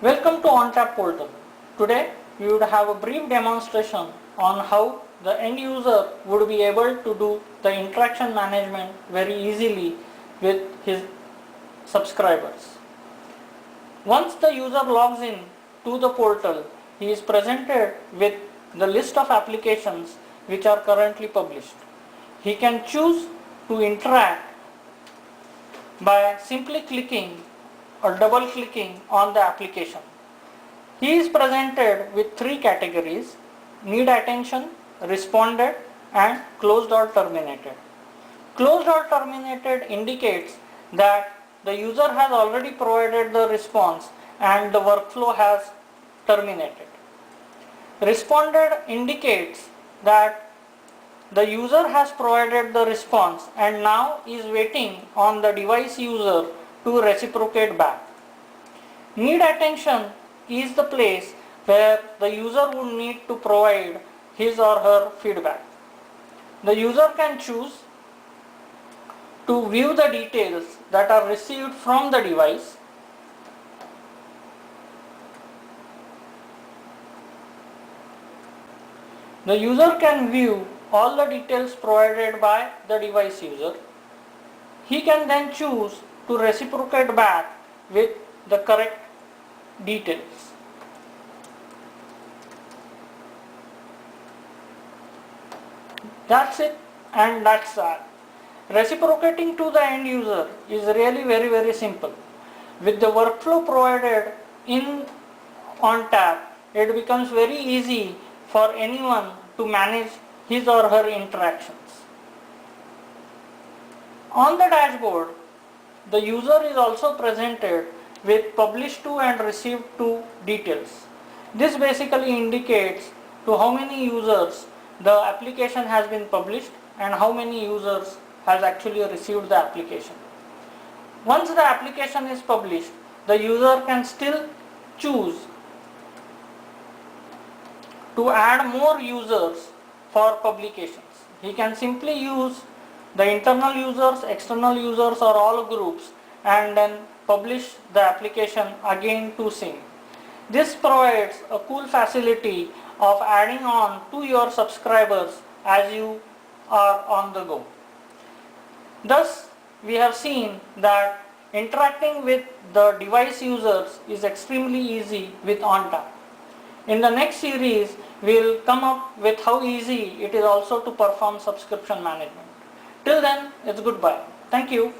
Welcome to OnTap portal. Today we would have a brief demonstration on how the end user would be able to do the interaction management very easily with his subscribers. Once the user logs in to the portal, he is presented with the list of applications which are currently published. He can choose to interact by simply clicking or double clicking on the application. He is presented with three categories: need attention, responded, and closed or terminated. Closed or terminated indicates that the user has already provided the response and the workflow has terminated. Responded indicates that the user has provided the response and now is waiting on the device user to reciprocate back. Need attention is the place where the user would need to provide his or her feedback. The user can choose to view the details that are received from the device. The user can view all the details provided by the device user. He can then choose to reciprocate back with the correct details. That's it, and that's that. Reciprocating to the end user is really very simple. With the workflow provided in OnTap, it becomes very easy for anyone to manage his or her interactions. On the dashboard, the user is also presented with published to and received to details. This basically indicates to how many users the application has been published and how many users has actually received the application. Once the application is published, the user can still choose to add more users for publications. He can simply use the internal users, external users, or all groups and then publish the application again to sync. This provides a cool facility of adding on to your subscribers as you are on the go. Thus, we have seen that interacting with the device users is extremely easy with OnTap. In the next series, we will come up with how easy it is also to perform subscription management. Till then, it's goodbye. Thank you.